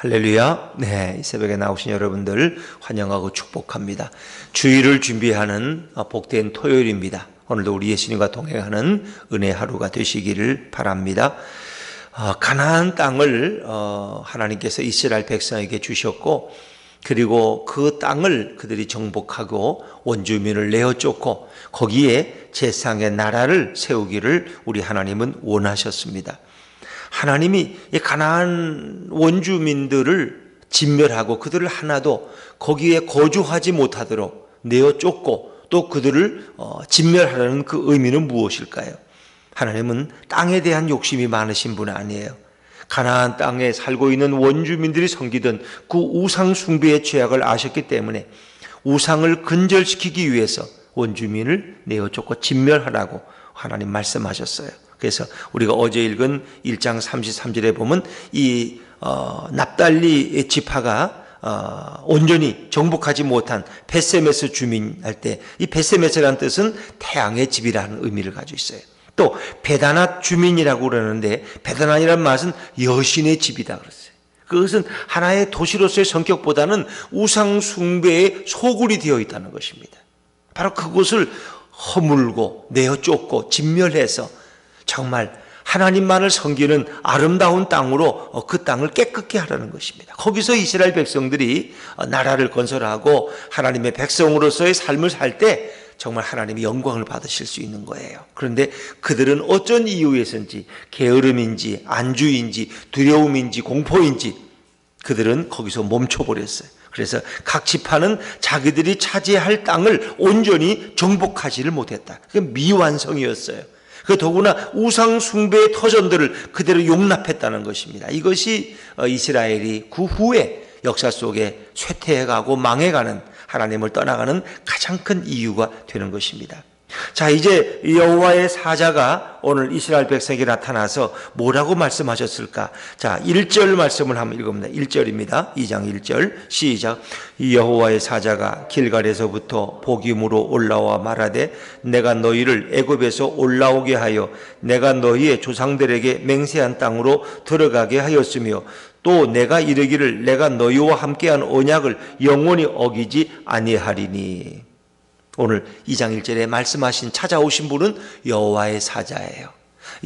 할렐루야. 네, 이 새벽에 나오신 여러분들 환영하고 축복합니다. 주일을 준비하는 복된 토요일입니다. 오늘도 우리 예수님과 동행하는 은혜 하루가 되시기를 바랍니다. 가나안 땅을 하나님께서 이스라엘 백성에게 주셨고, 그리고 그 땅을 그들이 정복하고 원주민을 내어 쫓고 거기에 제사장의 나라를 세우기를 우리 하나님은 원하셨습니다. 하나님이 이 가나안 원주민들을 진멸하고 그들을 하나도 거기에 거주하지 못하도록 내어 쫓고 또 그들을 진멸하라는 그 의미는 무엇일까요? 하나님은 땅에 대한 욕심이 많으신 분 아니에요. 가나안 땅에 살고 있는 원주민들이 섬기던 그 우상 숭배의 죄악을 아셨기 때문에 우상을 근절시키기 위해서 원주민을 내어 쫓고 진멸하라고 하나님 말씀하셨어요. 그래서 우리가 어제 읽은 1장 33절에 보면 이 납달리 지파가 온전히 정복하지 못한 벳세메스 주민 할 때 이 벳세메스라는 뜻은 태양의 집이라는 의미를 가지고 있어요. 또 베다낫 주민이라고 그러는데 베다낫이라는 말은 여신의 집이다 그랬어요. 그것은 하나의 도시로서의 성격보다는 우상 숭배의 소굴이 되어 있다는 것입니다. 바로 그곳을 허물고 내어 쫓고 진멸해서 정말 하나님만을 섬기는 아름다운 땅으로 그 땅을 깨끗게 하라는 것입니다. 거기서 이스라엘 백성들이 나라를 건설하고 하나님의 백성으로서의 삶을 살 때 정말 하나님이 영광을 받으실 수 있는 거예요. 그런데 그들은 어쩐 이유에서인지 게으름인지 안주인지 두려움인지 공포인지 그들은 거기서 멈춰버렸어요. 그래서 각 지파는 자기들이 차지할 땅을 온전히 정복하지를 못했다. 그게 미완성이었어요. 그 더구나 우상 숭배의 터전들을 그대로 용납했다는 것입니다. 이것이 이스라엘이 그 후에 역사 속에 쇠퇴해가고 망해가는 하나님을 떠나가는 가장 큰 이유가 되는 것입니다. 자, 이제 여호와의 사자가 오늘 이스라엘 백성에게 나타나서 뭐라고 말씀하셨을까? 자, 1절 말씀을 한번 읽어봅니다. 1절입니다. 2장 1절 시작. 여호와의 사자가 길갈에서부터 복임으로 올라와 말하되 내가 너희를 애굽에서 올라오게 하여 내가 너희의 조상들에게 맹세한 땅으로 들어가게 하였으며 또 내가 이르기를 내가 너희와 함께한 언약을 영원히 어기지 아니하리니. 오늘 2장 1절에 말씀하신 찾아오신 분은 여호와의 사자예요.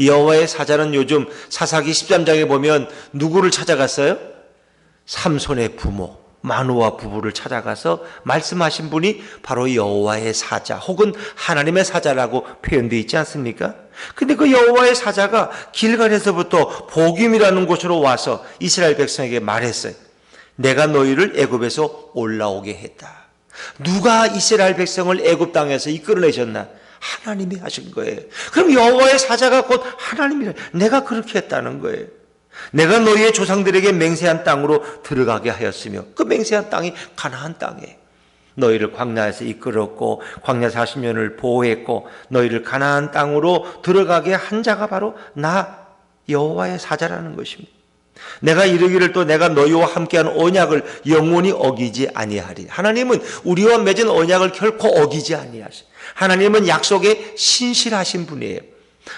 여호와의 사자는 요즘 사사기 13장에 보면 누구를 찾아갔어요? 삼손의 부모 마노아 부부를 찾아가서 말씀하신 분이 바로 여호와의 사자 혹은 하나님의 사자라고 표현되어 있지 않습니까? 근데 그 여호와의 사자가 길갈에서부터 복임이라는 곳으로 와서 이스라엘 백성에게 말했어요. 내가 너희를 애굽에서 올라오게 했다. 누가 이스라엘 백성을 애굽 땅에서 이끌어내셨나? 하나님이 하신 거예요. 그럼 여호와의 사자가 곧 하나님이라. 내가 그렇게 했다는 거예요. 내가 너희의 조상들에게 맹세한 땅으로 들어가게 하였으며 그 맹세한 땅이 가나안 땅이에요. 너희를 광야에서 이끌었고 광야 40년을 보호했고 너희를 가나안 땅으로 들어가게 한 자가 바로 나 여호와의 사자라는 것입니다. 내가 이르기를 또 내가 너희와 함께한 언약을 영원히 어기지 아니하리. 하나님은 우리와 맺은 언약을 결코 어기지 아니하시. 하나님은 약속에 신실하신 분이에요.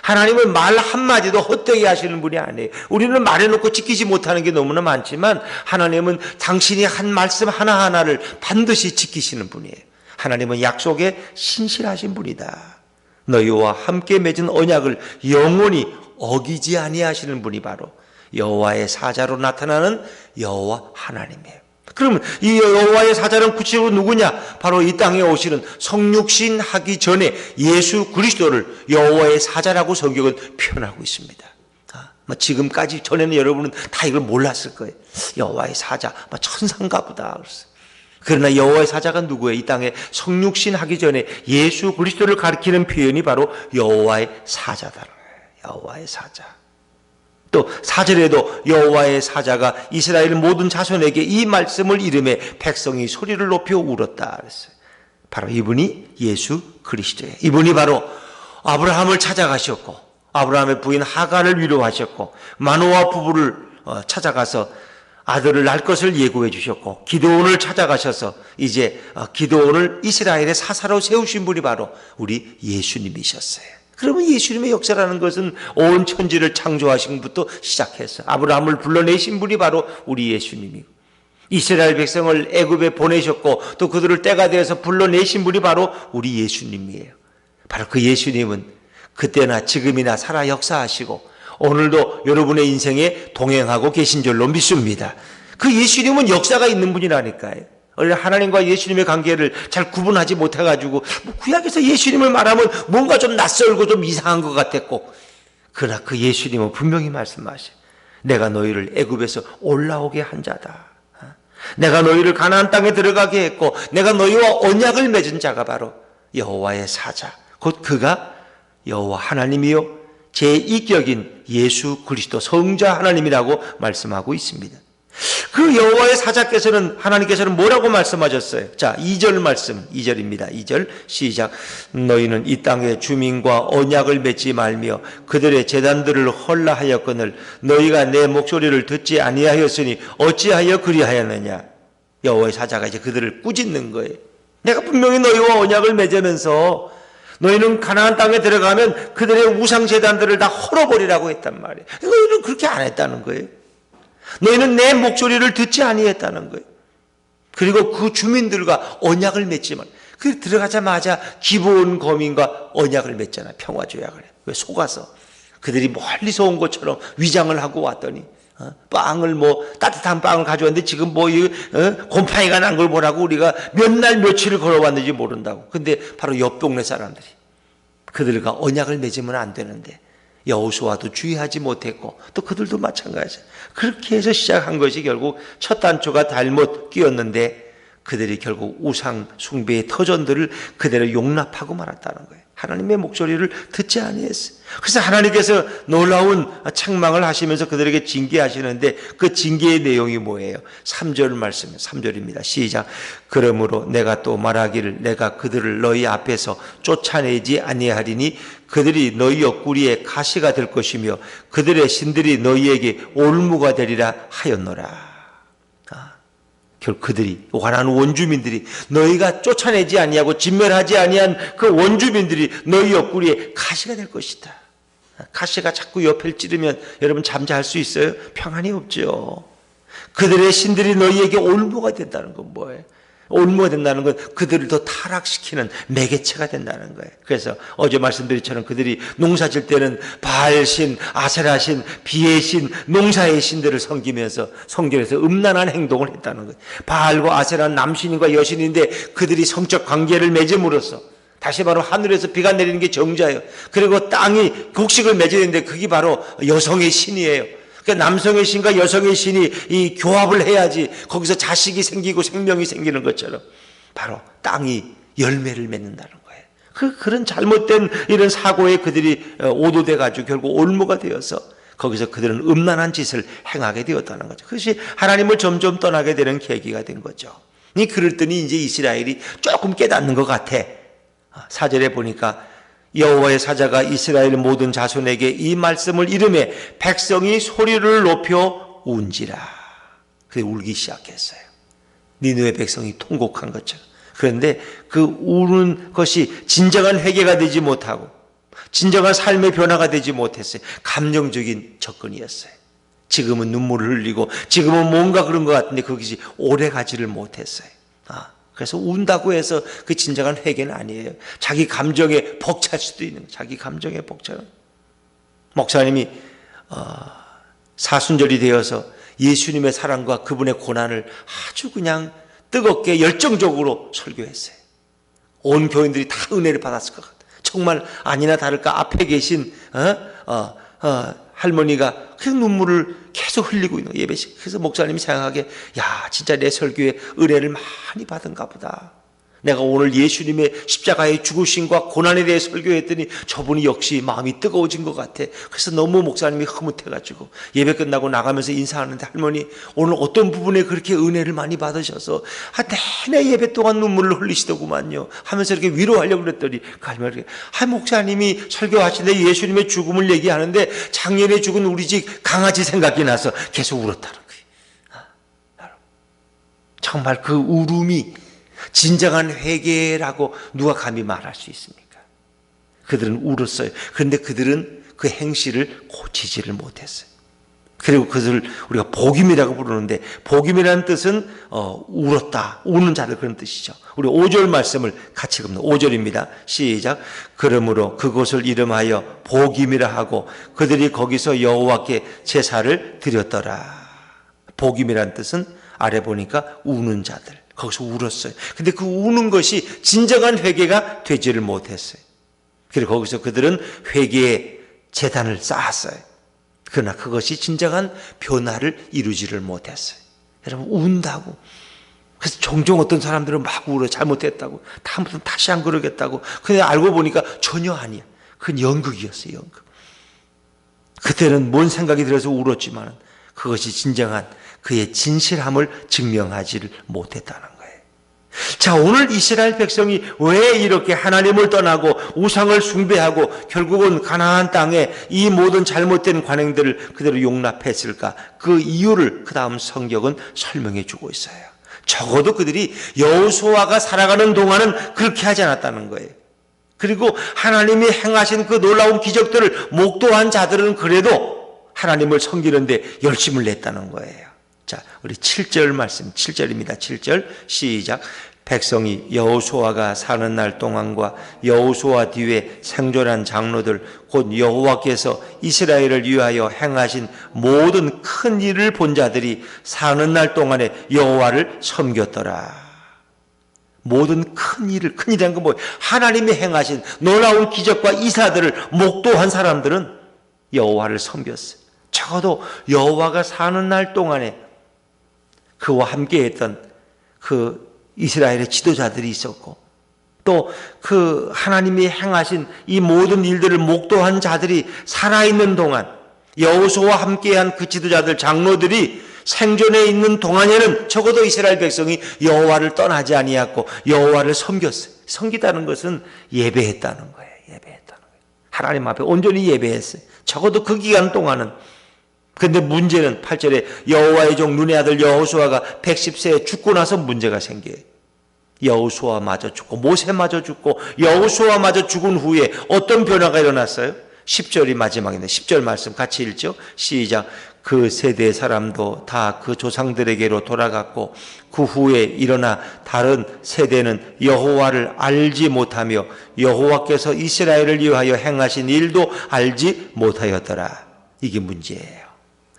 하나님은 말 한마디도 헛되게 하시는 분이 아니에요. 우리는 말해놓고 지키지 못하는 게 너무나 많지만 하나님은 당신이 한 말씀 하나하나를 반드시 지키시는 분이에요. 하나님은 약속에 신실하신 분이다. 너희와 함께 맺은 언약을 영원히 어기지 아니하시는 분이 바로 여호와의 사자로 나타나는 여호와 하나님이에요. 그러면 이 여호와의 사자는 구체적으로 누구냐? 바로 이 땅에 오시는 성육신 하기 전에 예수 그리스도를 여호와의 사자라고 성경은 표현하고 있습니다. 지금까지 전에는 여러분은 다 이걸 몰랐을 거예요. 여호와의 사자, 천사인가 보다. 그러나 여호와의 사자가 누구예요? 이 땅에 성육신 하기 전에 예수 그리스도를 가리키는 표현이 바로 여호와의 사자다. 여호와의 사자. 또 4절에도 여호와의 사자가 이스라엘 모든 자손에게 이 말씀을 이르매 백성이 소리를 높여 울었다 그랬어요. 바로 이분이 예수 그리스도예요. 이분이 바로 아브라함을 찾아가셨고 아브라함의 부인 하갈을 위로하셨고 마노아 부부를 찾아가서 아들을 낳을 것을 예고해 주셨고 기드온을 찾아가셔서 이제 기드온을 이스라엘의 사사로 세우신 분이 바로 우리 예수님이셨어요. 그러면 예수님의 역사라는 것은 온 천지를 창조하신 것부터 시작해서 아브라함을 불러내신 분이 바로 우리 예수님이고, 이스라엘 백성을 애굽에 보내셨고 또 그들을 때가 되어서 불러내신 분이 바로 우리 예수님이에요. 바로 그 예수님은 그때나 지금이나 살아 역사하시고 오늘도 여러분의 인생에 동행하고 계신 줄로 믿습니다. 그 예수님은 역사가 있는 분이라니까요. 하나님과 예수님의 관계를 잘 구분하지 못해가지고 구약에서 예수님을 말하면 뭔가 좀 낯설고 좀 이상한 것 같았고, 그러나 그 예수님은 분명히 말씀하셔요. 내가 너희를 애굽에서 올라오게 한 자다. 내가 너희를 가나안 땅에 들어가게 했고 내가 너희와 언약을 맺은 자가 바로 여호와의 사자, 곧 그가 여호와 하나님이요 제2격인 예수 그리스도 성자 하나님이라고 말씀하고 있습니다. 그 여호와의 사자께서는, 하나님께서는 뭐라고 말씀하셨어요? 자, 2절 말씀, 2절입니다. 2절 시작. 너희는 이 땅의 주민과 언약을 맺지 말며 그들의 제단들을 헐라하였거늘 너희가 내 목소리를 듣지 아니하였으니 어찌하여 그리하였느냐. 여호와의 사자가 이제 그들을 꾸짖는 거예요. 내가 분명히 너희와 언약을 맺으면서 너희는 가나안 땅에 들어가면 그들의 우상 제단들을 다 헐어버리라고 했단 말이에요. 너희는 그렇게 안 했다는 거예요. 너희는 내 목소리를 듣지 아니했다는 거예요. 그리고 그 주민들과 언약을 맺지만, 그 들어가자마자 기브온 거민과 언약을 맺잖아요. 평화조약을. 왜? 속아서 그들이 멀리서 온 것처럼 위장을 하고 왔더니 빵을 따뜻한 빵을 가져왔는데 지금 곰팡이가 난 걸 보라고 우리가 몇 날 며칠을 걸어왔는지 모른다고. 근데 바로 옆 동네 사람들이 그들과 언약을 맺으면 안 되는데 여호수아도 주의하지 못했고 또 그들도 마찬가지예요. 그렇게 해서 시작한 것이 결국 첫 단초가 잘못 끼었는데 그들이 결국 우상 숭배의 터전들을 그대로 용납하고 말았다는 거예요. 하나님의 목소리를 듣지 아니했어요. 그래서 하나님께서 놀라운 책망을 하시면서 그들에게 징계하시는데 그 징계의 내용이 뭐예요? 3절 말씀, 3절입니다. 시작. 그러므로 내가 또 말하기를 내가 그들을 너희 앞에서 쫓아내지 아니하리니 그들이 너희 옆구리에 가시가 될 것이며 그들의 신들이 너희에게 올무가 되리라 하였노라. 결국 그들이, 가나안 원주민들이 너희가 쫓아내지 아니하고 진멸하지 아니한 그 원주민들이 너희 옆구리에 가시가 될 것이다. 가시가 자꾸 옆을 찌르면 여러분 잠잘 수 있어요? 평안이 없죠. 그들의 신들이 너희에게 올무가 된다는 건 뭐예요? 올무가 된다는 건 그들을 더 타락시키는 매개체가 된다는 거예요. 그래서 어제 말씀드린 그들이 농사질 때는 바알신, 아세라신, 비의 신, 농사의 신들을 섬기면서 성전에서 음란한 행동을 했다는 거예요. 바알과 아세라는 남신과 여신인데 그들이 성적 관계를 맺음으로써 다시 바로 하늘에서 비가 내리는 게 정자예요. 그리고 땅이 곡식을 맺었는데 그게 바로 여성의 신이에요. 그러니까 남성의 신과 여성의 신이 이 교합을 해야지 거기서 자식이 생기고 생명이 생기는 것처럼 바로 땅이 열매를 맺는다는 거예요. 그런 잘못된 이런 사고에 그들이 오도돼 가지고 결국 올무가 되어서 거기서 그들은 음란한 짓을 행하게 되었다는 거죠. 그것이 하나님을 점점 떠나게 되는 계기가 된 거죠. 그랬더니 이제 이스라엘이 조금 깨닫는 것 같아. 4절에 보니까 여호와의 사자가 이스라엘 모든 자손에게 이 말씀을 이르매 백성이 소리를 높여 운지라. 그게 울기 시작했어요. 니느웨 백성이 통곡한 것처럼. 그런데 그 우는 것이 진정한 회개가 되지 못하고 진정한 삶의 변화가 되지 못했어요. 감정적인 접근이었어요. 지금은 눈물을 흘리고 지금은 뭔가 그런 것 같은데 그것이 오래 가지를 못했어요. 그래서 운다고 해서 그 진정한 회개는 아니에요. 자기 감정에 벅찰 수도 있는 거예요. 자기 감정에 벅차는. 목사님이 사순절이 되어서 예수님의 사랑과 그분의 고난을 아주 그냥 뜨겁게 열정적으로 설교했어요. 온 교인들이 다 은혜를 받았을 것 같아요. 정말 아니나 다를까 앞에 계신 할머니가 그 눈물을 계속 흘리고 있는 예배식. 그래서 목사님이 생각하기에 야 진짜 내 설교에 은혜를 많이 받은가 보다. 내가 오늘 예수님의 십자가의 죽으심과 고난에 대해 설교했더니 저분이 역시 마음이 뜨거워진 것 같아. 그래서 너무 목사님이 흐뭇해가지고 예배 끝나고 나가면서 인사하는데 할머니 오늘 어떤 부분에 그렇게 은혜를 많이 받으셔서 내내 예배 동안 눈물을 흘리시더구만요 하면서 이렇게 위로하려고 그랬더니 그 할머니가 목사님이 설교하시는데 예수님의 죽음을 얘기하는데 작년에 죽은 우리 집 강아지 생각이 나서 계속 울었다는 거예요. 정말 그 울음이 진정한 회개라고 누가 감히 말할 수 있습니까? 그들은 울었어요. 그런데 그들은 그 행실을 고치지를 못했어요. 그리고 그것을 우리가 복임이라고 부르는데, 복임이라는 뜻은 울었다, 우는 자들, 그런 뜻이죠. 우리 5절 말씀을 같이 읽습니다. 5절입니다. 시작. 그러므로 그곳을 이름하여 복임이라 하고 그들이 거기서 여호와께 제사를 드렸더라. 복임이라는 뜻은 아래 보니까 우는 자들, 거기서 울었어요. 근데 그 우는 것이 진정한 회개가 되지를 못했어요. 그리고 거기서 그들은 회개의 제단을 쌓았어요. 그러나 그것이 진정한 변화를 이루지를 못했어요. 여러분, 운다고. 그래서 종종 어떤 사람들은 막 울어, 잘못했다고. 다음부터는 다시 안 그러겠다고. 근데 알고 보니까 전혀 아니야. 그건 연극이었어요, 연극. 그때는 뭔 생각이 들어서 울었지만 그것이 진정한 그의 진실함을 증명하지를 못했다는 거예요. 자, 오늘 이스라엘 백성이 왜 이렇게 하나님을 떠나고 우상을 숭배하고 결국은 가나안 땅에 이 모든 잘못된 관행들을 그대로 용납했을까? 그 이유를 그 다음 성경은 설명해 주고 있어요. 적어도 그들이 여호수아가 살아가는 동안은 그렇게 하지 않았다는 거예요. 그리고 하나님이 행하신 그 놀라운 기적들을 목도한 자들은 그래도 하나님을 섬기는데 열심을 냈다는 거예요. 자, 우리 7절 말씀, 7절입니다. 7절 시작. 백성이 여호수아가 사는 날 동안과 여호수아 뒤에 생존한 장로들 곧 여호와께서 이스라엘을 위하여 행하신 모든 큰 일을 본 자들이 사는 날 동안에 여호와를 섬겼더라. 모든 큰 일을, 큰 일이라는 건 뭐예요? 하나님이 행하신 놀라운 기적과 이사들을 목도한 사람들은 여호와를 섬겼어요. 적어도 여호와가 사는 날 동안에 그와 함께 했던 그 이스라엘의 지도자들이 있었고, 또 그 하나님이 행하신 이 모든 일들을 목도한 자들이 살아있는 동안, 여호수아와 함께한 그 지도자들, 장로들이 생존해 있는 동안에는 적어도 이스라엘 백성이 여호와를 떠나지 아니했고 여호와를 섬겼어요. 섬기다는 것은 예배했다는 거예요. 예배했다는 거예요. 하나님 앞에 온전히 예배했어요. 적어도 그 기간 동안은. 근데 문제는 8절에 여호와의 종 눈의 아들 여호수아가 110세에 죽고 나서 문제가 생겨요. 여호수아마저 죽고 모세마저 죽고 여호수아마저 죽은 후에 어떤 변화가 일어났어요? 10절이 마지막인데 10절 말씀 같이 읽죠. 시작. 그 세대 사람도 다 그 조상들에게로 돌아갔고 그 후에 일어나 다른 세대는 여호와를 알지 못하며 여호와께서 이스라엘을 위하여 행하신 일도 알지 못하였더라. 이게 문제예요.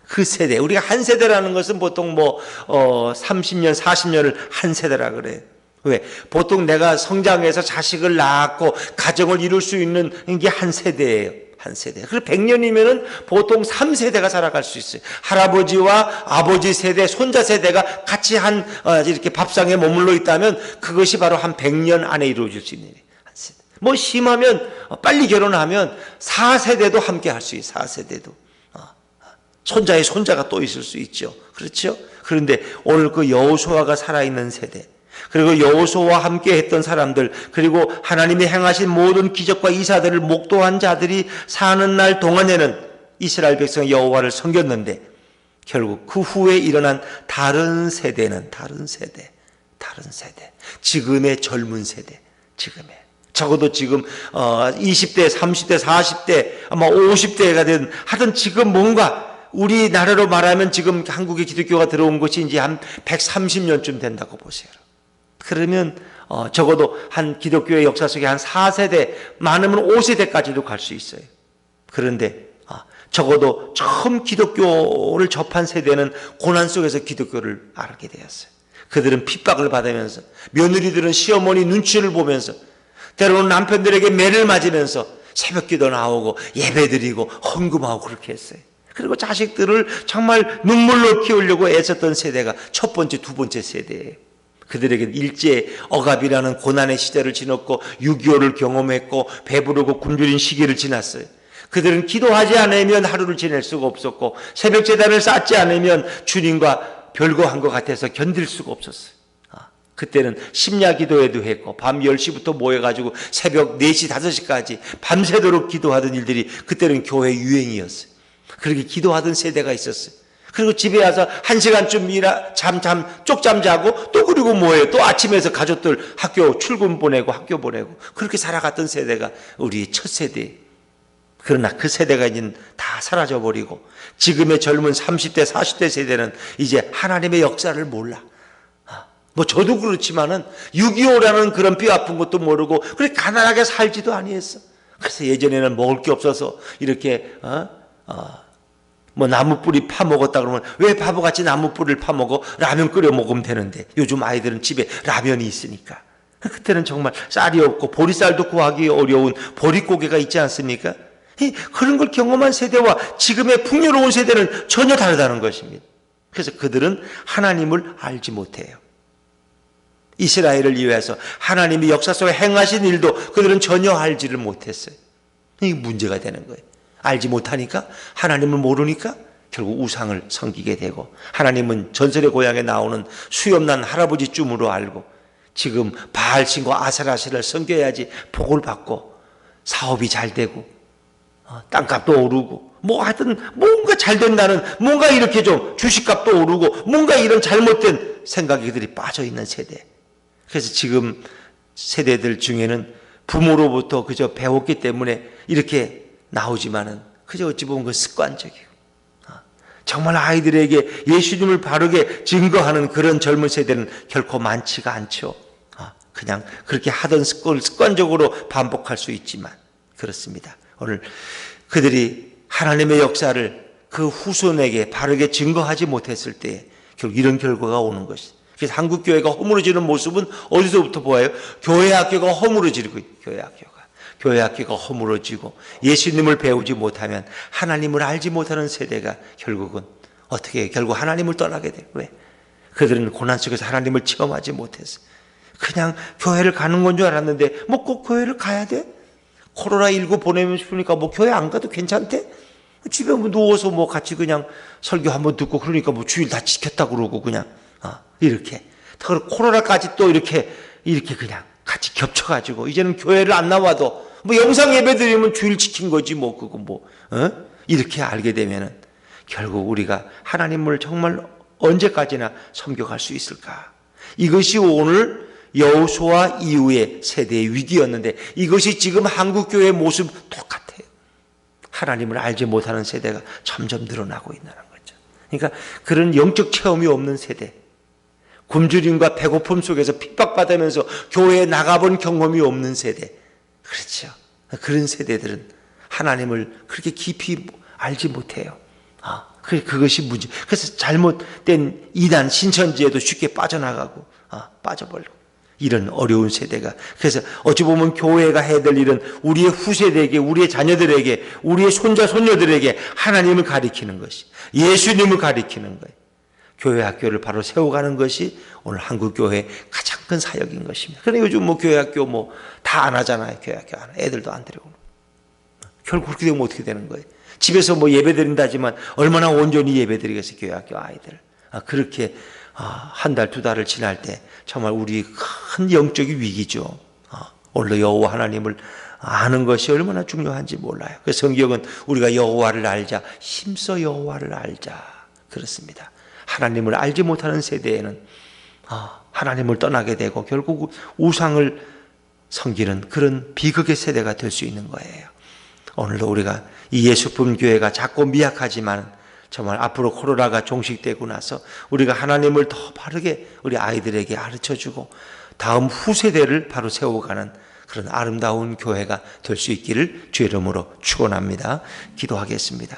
그 세대, 우리가 한 세대라는 것은 보통 30년, 40년을 한 세대라 그래요. 왜? 보통 내가 성장해서 자식을 낳았고 가정을 이룰 수 있는 게 한 세대예요. 한 세대. 그리고 100년이면은 보통 3세대가 살아갈 수 있어요. 할아버지와 아버지 세대, 손자 세대가 같이 이렇게 밥상에 머물러 있다면 그것이 바로 한 100년 안에 이루어질 수 있는 일이에요. 한 세대. 심하면 빨리 결혼하면 4세대도 함께 할 수 있어요. 4세대도. 손자의 손자가 또 있을 수 있죠. 그렇죠? 그런데 오늘 그 여호수아가 살아있는 세대, 그리고 여호수아와 함께 했던 사람들, 그리고 하나님이 행하신 모든 기적과 이사들을 목도한 자들이 사는 날 동안에는 이스라엘 백성이 여호와를 섬겼는데 결국 그 후에 일어난 다른 세대는 다른 세대, 지금의 젊은 세대, 적어도 지금 20대, 30대, 40대, 아마 50대가 된 하여튼 지금 뭔가 우리나라로 말하면 지금 한국에 기독교가 들어온 것이 이제 한 130년쯤 된다고 보세요. 그러면 적어도 한 기독교의 역사 속에 한 4세대, 많으면 5세대까지도 갈 수 있어요. 그런데 적어도 처음 기독교를 접한 세대는 고난 속에서 기독교를 알게 되었어요. 그들은 핍박을 받으면서, 며느리들은 시어머니 눈치를 보면서, 때로는 남편들에게 매를 맞으면서 새벽기도 나오고 예배드리고 헌금하고 그렇게 했어요. 그리고 자식들을 정말 눈물로 키우려고 애썼던 세대가 첫 번째, 두 번째 세대예요. 그들에게는 일제 억압이라는 고난의 시대를 지났고 6.25를 경험했고 배부르고 굶주린 시기를 지났어요. 그들은 기도하지 않으면 하루를 지낼 수가 없었고 새벽 제단을 쌓지 않으면 주님과 별거한 것 같아서 견딜 수가 없었어요. 그때는 심야 기도회도 했고 밤 10시부터 모여가지고 새벽 4시, 5시까지 밤새도록 기도하던 일들이 그때는 교회 유행이었어요. 그렇게 기도하던 세대가 있었어요. 그리고 집에 와서 1시간쯤 쪽잠 자고 또 그리고 뭐예요? 또 아침에서 가족들 학교 출근 보내고 학교 보내고 그렇게 살아갔던 세대가 우리 첫 세대. 그러나 그 세대가 이제 다 사라져버리고 지금의 젊은 30대 40대 세대는 이제 하나님의 역사를 몰라. 뭐 저도 그렇지만은 6.25라는 그런 뼈 아픈 것도 모르고 그렇게 가난하게 살지도 아니했어. 그래서 예전에는 먹을 게 없어서 이렇게 뭐 나무 뿌리 파먹었다 그러면 왜 바보같이 나무 뿌리를 파먹어? 라면 끓여 먹으면 되는데 요즘 아이들은 집에 라면이 있으니까. 그때는 정말 쌀이 없고 보리쌀도 구하기 어려운 보릿고개가 있지 않습니까? 그런 걸 경험한 세대와 지금의 풍요로운 세대는 전혀 다르다는 것입니다. 그래서 그들은 하나님을 알지 못해요. 이스라엘을 위해서 하나님이 역사 속에 행하신 일도 그들은 전혀 알지를 못했어요. 이게 문제가 되는 거예요. 알지 못하니까 하나님을 모르니까 결국 우상을 섬기게 되고 하나님은 전설의 고향에 나오는 수염난 할아버지 쯤으로 알고 지금 바알 신과 아세라시를 섬겨야지 복을 받고 사업이 잘 되고 땅값도 오르고 뭐 하여튼 뭔가 잘 된다는 뭔가 이렇게 좀 주식값도 오르고 뭔가 이런 잘못된 생각이 그들이 빠져있는 세대. 그래서 지금 세대들 중에는 부모로부터 그저 배웠기 때문에 이렇게 나오지만은 그저 어찌 보면 그 습관적이고 정말 아이들에게 예수님을 바르게 증거하는 그런 젊은 세대는 결코 많지가 않죠. 그냥 그렇게 하던 습관적으로 반복할 수 있지만 그렇습니다. 오늘 그들이 하나님의 역사를 그 후손에게 바르게 증거하지 못했을 때 결국 이런 결과가 오는 것이죠. 그래서 한국 교회가 허물어지는 모습은 어디서부터 보아요? 교회 학교가 허물어지고 있어요. 교회 학교가 허물어지고 예수님을 배우지 못하면 하나님을 알지 못하는 세대가 결국은 어떻게 해요? 결국 하나님을 떠나게 돼요. 왜? 그들은 고난 속에서 하나님을 체험하지 못했어요. 그냥 교회를 가는 건 줄 알았는데 뭐 꼭 교회를 가야 돼? 코로나19 보내면 싶으니까 뭐 교회 안 가도 괜찮대? 집에 뭐 누워서 뭐 같이 그냥 설교 한번 듣고 그러니까 뭐 주일 다 지켰다 그러고 그냥 이렇게 코로나까지 또 이렇게 그냥 같이 겹쳐가지고 이제는 교회를 안 나와도 뭐 영상 예배 드리면 주일 지킨 거지 뭐 그거 뭐 이렇게 알게 되면은 결국 우리가 하나님을 정말 언제까지나 섬겨갈 수 있을까? 이것이 오늘 여호수아 이후의 세대의 위기였는데 이것이 지금 한국교회의 모습 똑같아요. 하나님을 알지 못하는 세대가 점점 늘어나고 있다는 거죠. 그러니까 그런 영적 체험이 없는 세대, 굶주림과 배고픔 속에서 핍박받으면서 교회에 나가본 경험이 없는 세대, 그렇죠. 그런 세대들은 하나님을 그렇게 깊이 알지 못해요. 그것이 문제. 그래서 잘못된 이단 신천지에도 쉽게 빠져나가고 빠져버리고 이런 어려운 세대가. 그래서 어찌 보면 교회가 해야 될 일은 우리의 후세대에게, 우리의 자녀들에게, 우리의 손자 손녀들에게 하나님을 가리키는 것이, 예수님을 가리키는 거예요. 교회 학교를 바로 세워가는 것이 오늘 한국 교회의 가장 큰 사역인 것입니다. 그런데 요즘 뭐 교회 학교 뭐 다 안 하잖아요. 교회 학교 안 해. 애들도 안 데리고. 결국 그렇게 되면 어떻게 되는 거예요? 집에서 뭐 예배 드린다지만 얼마나 온전히 예배 드리겠어요, 교회 학교 아이들. 그렇게 한 달, 두 달을 지날 때 정말 우리 큰 영적인 위기죠. 오늘 여호와 하나님을 아는 것이 얼마나 중요한지 몰라요. 그 성경은 우리가 여호와를 알자, 힘써 여호와를 알자 그렇습니다. 하나님을 알지 못하는 세대에는 하나님을 떠나게 되고 결국 우상을 섬기는 그런 비극의 세대가 될 수 있는 거예요. 오늘도 우리가 이 예수품 교회가 작고 미약하지만 정말 앞으로 코로나가 종식되고 나서 우리가 하나님을 더 바르게 우리 아이들에게 가르쳐주고 다음 후세대를 바로 세워가는 그런 아름다운 교회가 될 수 있기를 주의 이름으로 축원합니다. 기도하겠습니다.